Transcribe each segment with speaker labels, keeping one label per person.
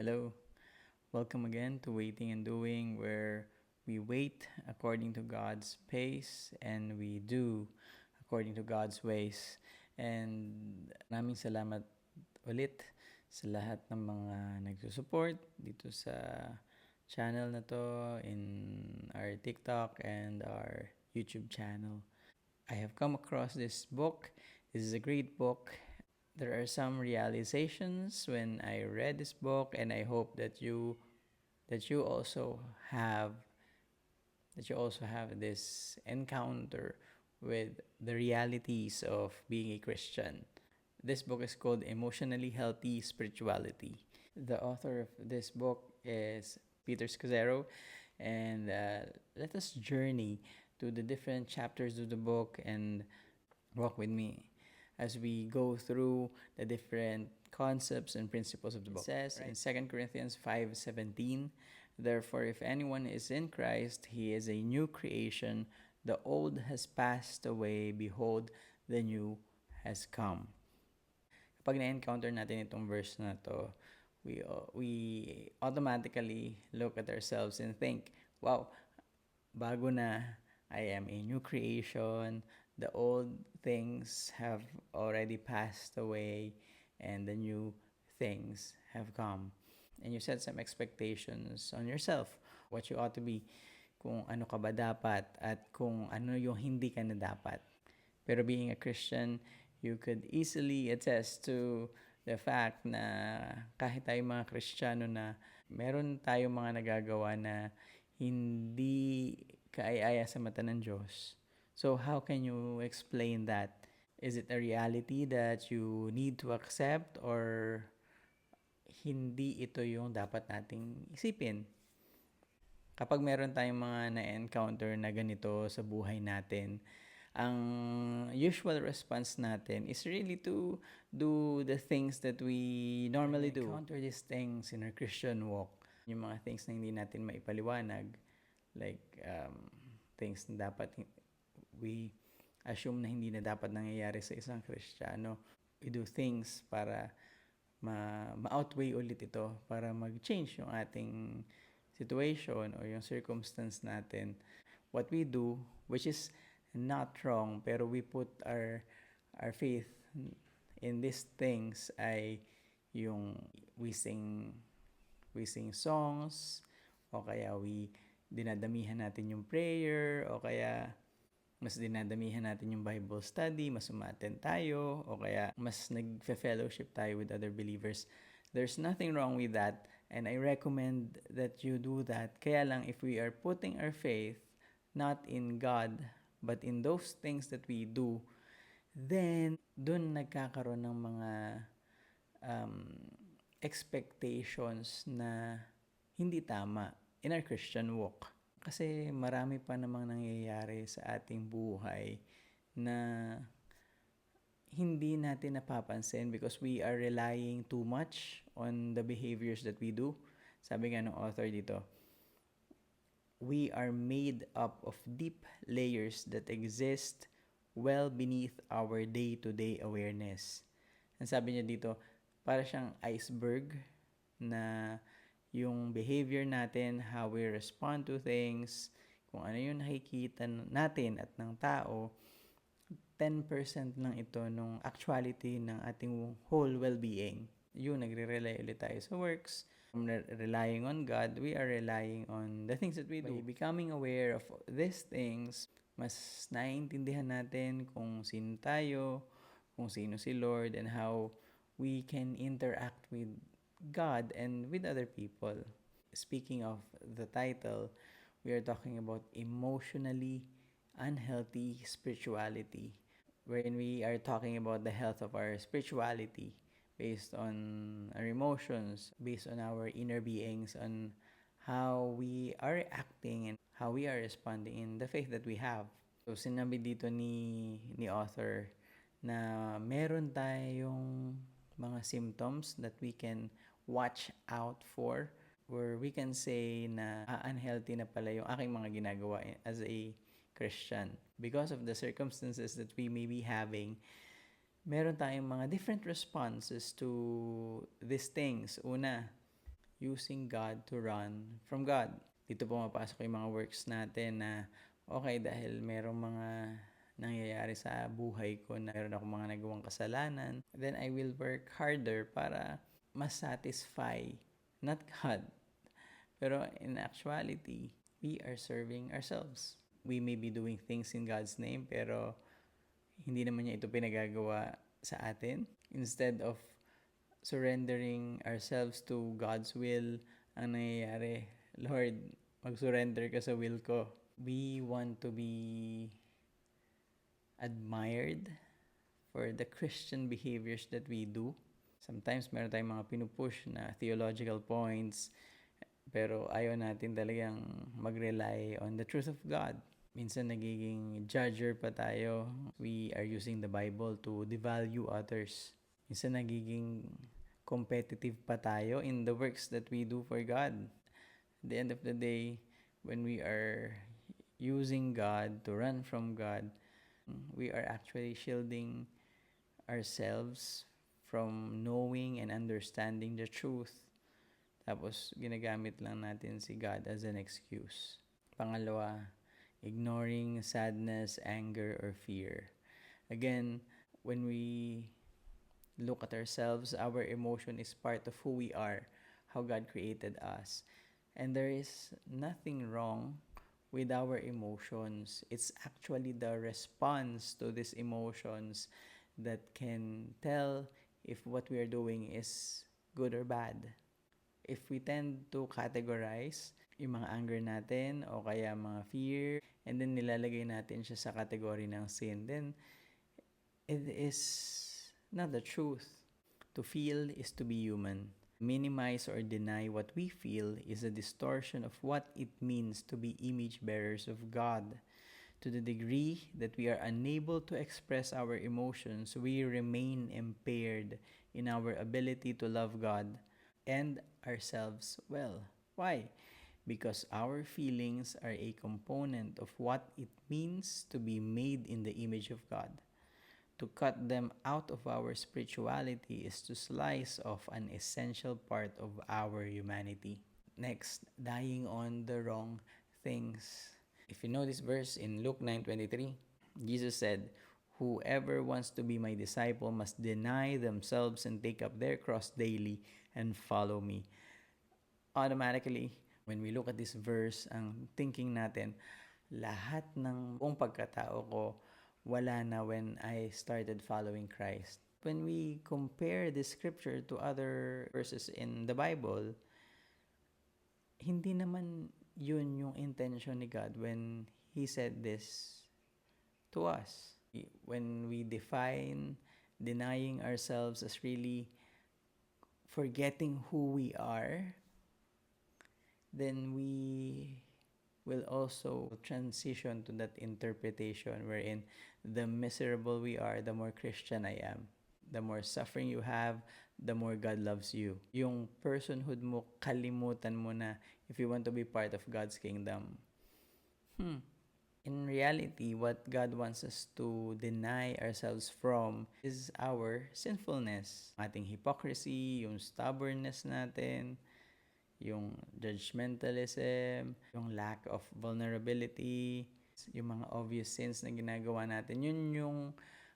Speaker 1: Hello. Welcome again to Waiting and Doing, where we wait according to God's pace and we do according to God's ways. And naming salamat ulit sa lahat ng mga nagsusupport dito sa channel na to, in our TikTok and our YouTube channel. I have come across this book. This is a great book. There are some realizations when I read this book, and I hope that you also have this encounter with the realities of being a Christian. This book is called Emotionally Healthy Spirituality. The author of this book is Peter Scazzero, and let us journey to the different chapters of the book and walk with me as we go through the different concepts and principles of the book. It says in 2 Corinthians 5:17, "Therefore, if anyone is in Christ, he is a new creation. The old has passed away. Behold, the new has come." Kapag na-encounter natin itong verse na to, we automatically look at ourselves and think, wow, bago na, I am a new creation. The old things have already passed away and the new things have come. And you set some expectations on yourself, what you ought to be, kung ano ka ba dapat at kung ano yung hindi ka na dapat. Pero being a Christian, you could easily attest to the fact na kahit tayo mga Kristiyano na meron tayong mga nagagawa na hindi kaaya-aya sa mata ng Diyos. So how can you explain that? Is it a reality that you need to accept, or hindi ito yung dapat nating isipin? Kapag meron tayong mga na-encounter na ganito sa buhay natin, ang usual response natin is really to do the things that we normally do. Encounter these things in our Christian walk. Yung mga things na hindi natin maipaliwanag, like things na dapat we assume na hindi na dapat nangyayari sa isang Kristiyano. We do things para ma-outweigh ulit ito, para mag-change yung ating situation or yung circumstance natin. What we do, which is not wrong, pero we put our faith in these things, ay yung we sing songs, o kaya dinadamihan natin yung prayer, o kaya mas dinadamihan natin yung Bible study, mas umattend tayo, o kaya mas nag-fellowship tayo with other believers. There's nothing wrong with that, and I recommend that you do that. Kaya lang, if we are putting our faith not in God, but in those things that we do, then dun nagkakaroon ng mga expectations na hindi tama in our Christian walk. Kasi marami pa namang nangyayari sa ating buhay na hindi natin napapansin because we are relying too much on the behaviors that we do. Sabi nga ng author dito, we are made up of deep layers that exist well beneath our day-to-day awareness. Ang sabi niya dito, para siyang iceberg na yung behavior natin, how we respond to things, kung ano yung nakikita natin at ng tao, 10% lang ito nung actuality ng ating whole well-being. Yung nagre-rely ulit tayo sa works, relying on God, we are relying on the things that we do. By becoming aware of these things, mas naiintindihan natin kung sino tayo, kung sino si Lord, and how we can interact with God and with other people. Speaking of the title, we are talking about emotionally unhealthy spirituality, wherein we are talking about the health of our spirituality based on our emotions, based on our inner beings, on how we are acting and how we are responding in the faith that we have. So sinabi dito ni author na meron tayong mga symptoms that we can watch out for, where we can say na unhealthy na pala yung aking mga ginagawa as a Christian. Because of the circumstances that we may be having, meron tayong mga different responses to these things. Una, using God to run from God. Dito pumapasok yung mga works natin na okay, dahil merong mga nangyayari sa buhay ko na meron akong mga nagawang kasalanan, then I will work harder para mas satisfy, not God. Pero in actuality, we are serving ourselves. We may be doing things in God's name, pero hindi naman niya ito pinagagawa sa atin. Instead of surrendering ourselves to God's will, ang nangyayari, Lord, mag-surrender ka sa will ko. We want to be admired for the Christian behaviors that we do. Sometimes meron tayong mga pinupush na theological points, pero ayaw natin talagang mag-rely on the truth of God. Minsan nagiging judger pa tayo. We are using the Bible to devalue others. Minsan nagiging competitive pa tayo in the works that we do for God. At the end of the day, when we are using God to run from God, we are actually shielding ourselves from knowing and understanding the truth. Tapos, ginagamit lang natin si God as an excuse. Pangalawa, ignoring sadness, anger, or fear. Again, when we look at ourselves, our emotion is part of who we are, how God created us. And there is nothing wrong with our emotions. It's actually the response to these emotions that can tell if what we are doing is good or bad. If we tend to categorize yung mga anger natin o kaya mga fear, and then nilalagay natin siya sa category ng sin, then it is not the truth. To feel is to be human. Minimize or deny what we feel is a distortion of what it means to be image bearers of God. To the degree that we are unable to express our emotions, we remain impaired in our ability to love God and ourselves well. Why? Because our feelings are a component of what it means to be made in the image of God. To cut them out of our spirituality is to slice off an essential part of our humanity. Next, dying on the wrong things. If you know this verse in Luke 9:23, Jesus said, "Whoever wants to be my disciple must deny themselves and take up their cross daily and follow me." Automatically, when we look at this verse, ang thinking natin, lahat ng buong pagkatao ko, wala na when I started following Christ. When we compare this scripture to other verses in the Bible, hindi naman yun yung intention ni God when He said this to us. When we define denying ourselves as really forgetting who we are, then we will also transition to that interpretation wherein the miserable we are, the more Christian I am. The more suffering you have, the more God loves you. Yung personhood mo, kalimutan mo na if you want to be part of God's kingdom. In reality, what God wants us to deny ourselves from is our sinfulness. Ating hypocrisy, yung stubbornness natin, yung judgmentalism, yung lack of vulnerability, yung mga obvious sins na ginagawa natin. Yun yung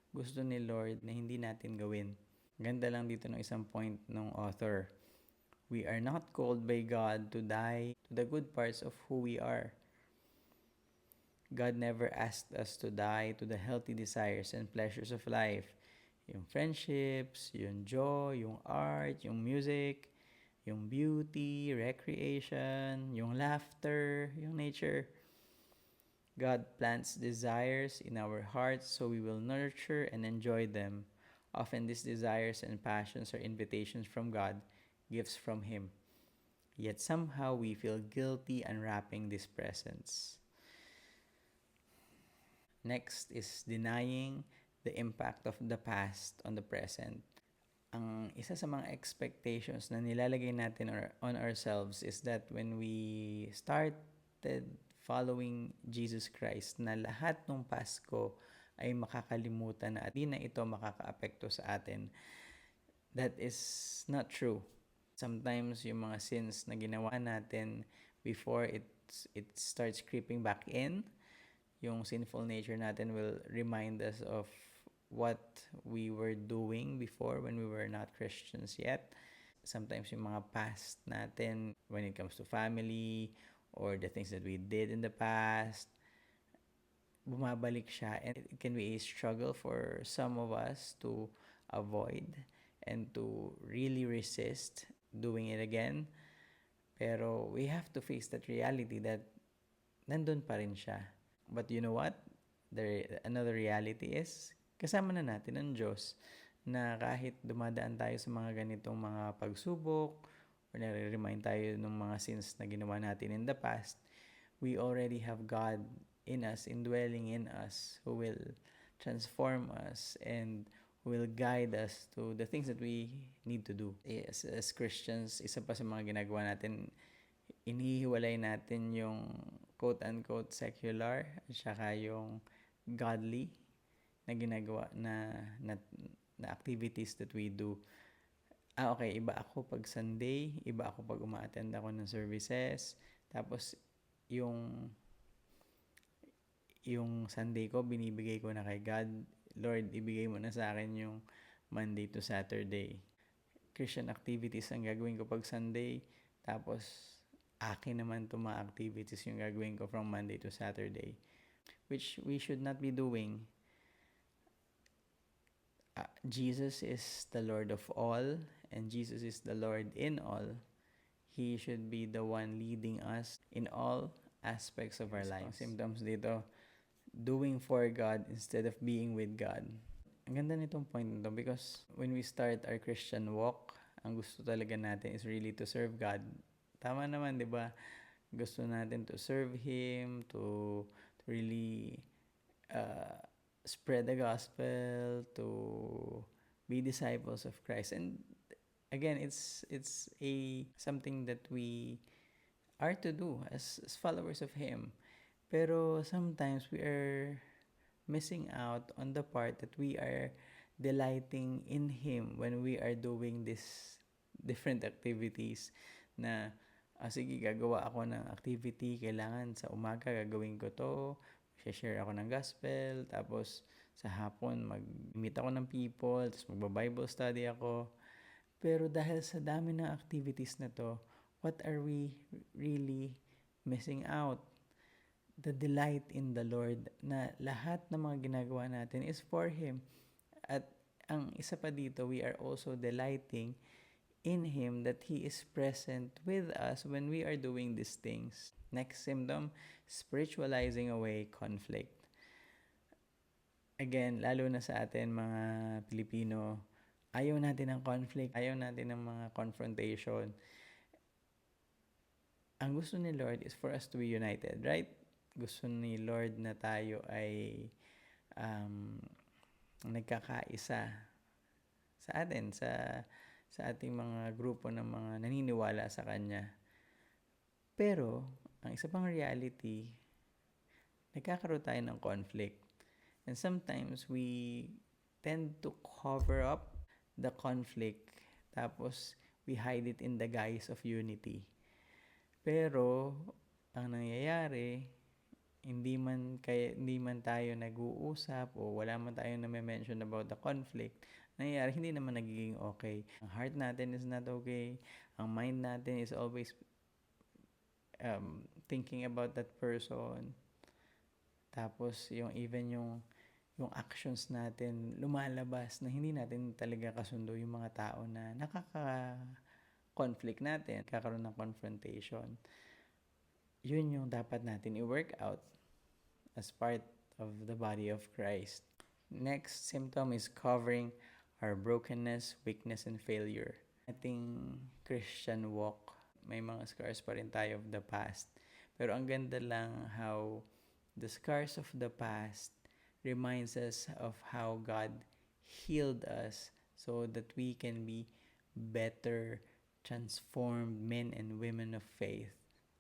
Speaker 1: gusto ni Lord na hindi natin gawin. Ganda lang dito ng isang point ng author. We are not called by God to die to the good parts of who we are. God never asked us to die to the healthy desires and pleasures of life. Yung friendships, yung joy, yung art, yung music, yung beauty, recreation, yung laughter, yung nature. God plants desires in our hearts so we will nurture and enjoy them. Often these desires and passions are invitations from God, gifts from Him. Yet somehow we feel guilty unwrapping these presents. Next is denying the impact of the past on the present. Ang isa sa mga expectations na nilalagay natin on ourselves is that when we started following Jesus Christ, na lahat ng Pasko ay makakalimutan na at di na ito makakaapekto sa atin. That is not true. Sometimes yung mga sins na ginawa natin before it starts creeping back in, yung sinful nature natin will remind us of what we were doing before when we were not Christians yet. Sometimes yung mga past natin when it comes to family or the things that we did in the past, bumabalik siya, and it can be a struggle for some of us to avoid and to really resist doing it again. Pero we have to face that reality that nandun pa rin siya. But you know what? Another reality is, kasama na natin ang Diyos, na kahit dumadaan tayo sa mga ganitong mga pagsubok, or nare-remind tayo ng mga sins na ginawa natin in the past, we already have God in us, indwelling in us, who will transform us and will guide us to the things that we need to do. Yes, as Christians, isa pa sa mga ginagawa natin, inihiwalay natin yung quote-unquote secular at saka yung godly na ginagawa na activities that we do. Okay, iba ako pag Sunday, iba ako pag uma-attend ako ng services, tapos yung Sunday ko, binibigay ko na kay God. Lord, ibigay mo na sa akin yung Monday to Saturday. Christian activities ang gagawin ko pag Sunday. Tapos, akin naman itong mga activities yung gagawin ko from Monday to Saturday. Which we should not be doing. Jesus is the Lord of all, and Jesus is the Lord in all. He should be the one leading us in all aspects of our lives. Symptoms dito, doing for God instead of being with God. Ang ganda nitong point nito because when we start our Christian walk, ang gusto talaga natin is really to serve God. Tama naman, di ba? Gusto natin to serve Him, to really spread the gospel, to be disciples of Christ. And again, it's something that we are to do as followers of Him. Pero sometimes we are missing out on the part that we are delighting in Him when we are doing these different activities na sige, gagawa ako ng activity, kailangan sa umaga gagawin ko to, share ako ng gospel, tapos sa hapon mag-meet ako ng people, tapos magba-Bible study ako. Pero dahil sa dami ng activities na to, what are we really missing out? The delight in the Lord, na lahat ng mga ginagawa natin is for Him. At ang isa pa dito, we are also delighting in Him, that He is present with us when we are doing these things. Next symptom, spiritualizing away conflict. Again, lalo na sa atin mga Pilipino, ayaw natin ng conflict, ayaw natin ng mga confrontation. Ang gusto ni Lord is for us to be united, right? Gusto ni Lord na tayo ay nagkakaisa sa atin, sa ating mga grupo ng mga naniniwala sa Kanya. Pero, ang isa pang reality, nagkakaroon tayo ng conflict. And sometimes, we tend to cover up the conflict, tapos we hide it in the guise of unity. Pero, ang nangyayari, hindi man tayo nag-uusap o wala man tayo na-mention about the conflict, nangyayari, hindi naman nagiging okay. Ang heart natin is not okay. Ang mind natin is always thinking about that person. Tapos, yung actions natin lumalabas na hindi natin talaga kasundo yung mga tao na nakaka-conflict natin, kakaroon ng confrontation. Yun yung dapat natin i-work out as part of the body of Christ. Next symptom is covering our brokenness, weakness, and failure. Ating Christian walk, may mga scars pa rin tayo of the past. Pero ang ganda lang how the scars of the past reminds us of how God healed us so that we can be better transformed men and women of faith.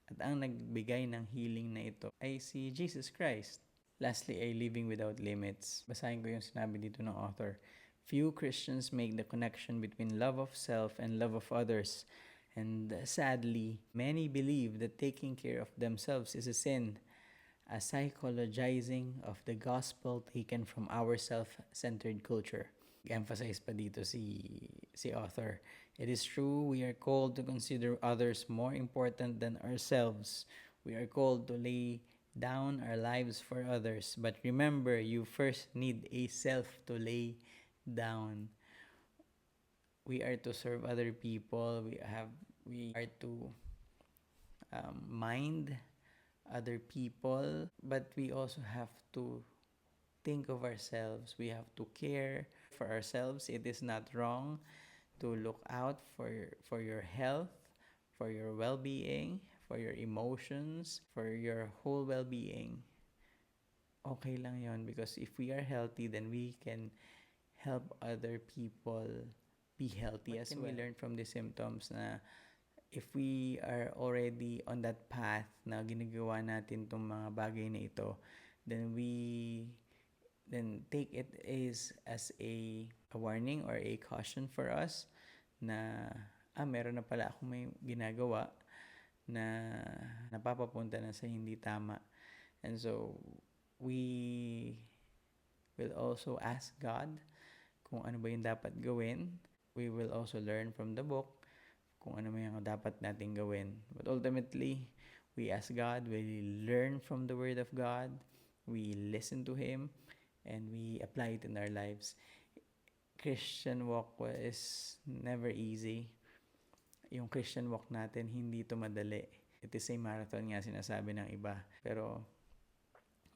Speaker 1: At ang nagbigay ng healing na ito ay si Jesus Christ. Lastly, ay living without limits. Basahin ko yung sinabi dito ng author. Few Christians make the connection between love of self and love of others. And sadly, many believe that taking care of themselves is a sin, a psychologizing of the gospel taken from our self-centered culture. Emphasize pa dito si author. It is true we are called to consider others more important than ourselves. We are called to lay down our lives for others. But remember, you first need a self to lay down. We are to serve other people. We are to mind other people, but we also have to think of ourselves. We have to care for ourselves. It is not wrong to look out for your health, for your well-being, for your emotions, for your whole well-being. Okay lang yon, because if we are healthy, then we can help other people be healthy as well. We learn from the symptoms na if we are already on that path na ginagawa natin itong mga bagay na ito, then take it as a warning or a caution for us na meron na pala akong may ginagawa na napapapunta na sa hindi tama. And so we will also ask God kung ano ba yung dapat gawin. We will also learn from the book kung ano may dapat nating gawin. But ultimately, we ask God, we learn from the Word of God, we listen to Him, and we apply it in our lives. Christian walk is never easy. Yung Christian walk natin, hindi ito madali. It is a marathon nga sinasabi ng iba. Pero,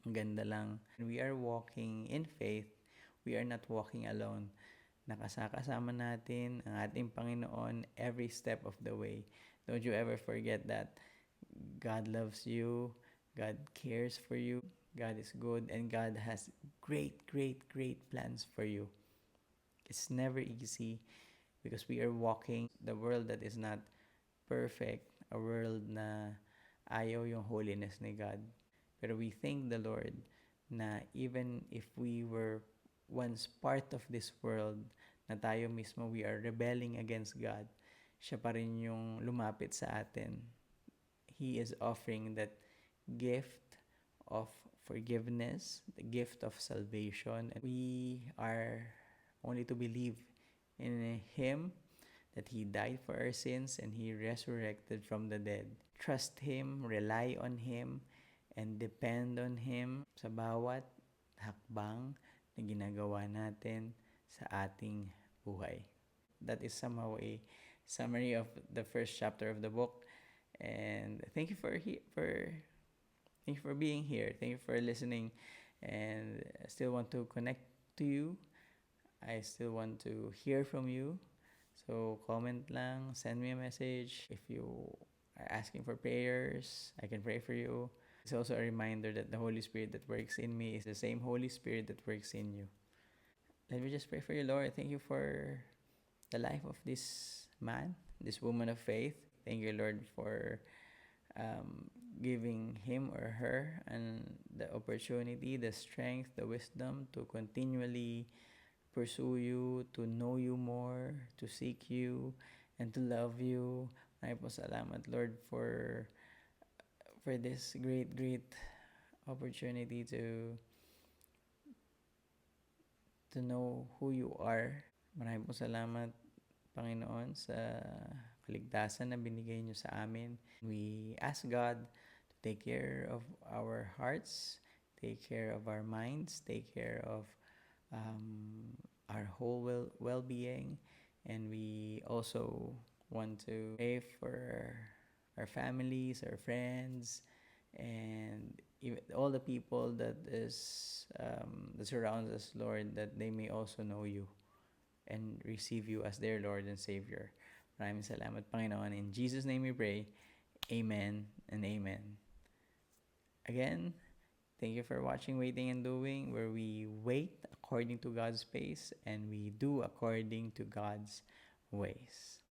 Speaker 1: ang ganda lang. We are walking in faith. We are not walking alone. Nakasakasama natin ang ating Panginoon every step of the way. Don't you ever forget that God loves you, God cares for you, God is good, and God has great, great, great plans for you. It's never easy because we are walking the world that is not perfect, a world na ayaw yung holiness ni God. Pero we thank the Lord na even if we were once part of this world, na tayo mismo, we are rebelling against God, siya pa rin yung lumapit sa atin. He is offering that gift of forgiveness, the gift of salvation. And we are only to believe in Him, that He died for our sins and He resurrected from the dead. Trust Him, rely on Him, and depend on Him sa bawat hakbang na ginagawa natin sa ating buhay. That is somehow a summary of the first chapter of the book. And thank you for being here. Thank you for listening. And I still want to connect to you. I still want to hear from you. So comment lang, send me a message. If you are asking for prayers, I can pray for you. It's also a reminder that the Holy Spirit that works in me is the same Holy Spirit that works in you. Let me just pray for you, Lord. Thank you for the life of this man, this woman of faith. Thank you, Lord, for giving him or her and the opportunity, the strength, the wisdom to continually pursue you, to know you more, to seek you, and to love you. Ay po salamat, Lord, for this great opportunity to know who you are. Maraming po salamat, Panginoon, sa kaligtasan na binigay niyo sa amin. We ask God to take care of our hearts, take care of our minds, take care of our whole well-being. And we also want to pray for our families, our friends, and even all the people that surrounds us, Lord, that they may also know you and receive you as their Lord and Savior. Maraming salamat, Panginoon. In Jesus' name we pray. Amen and amen. Again, thank you for watching Waiting and Doing, where we wait according to God's pace and we do according to God's ways.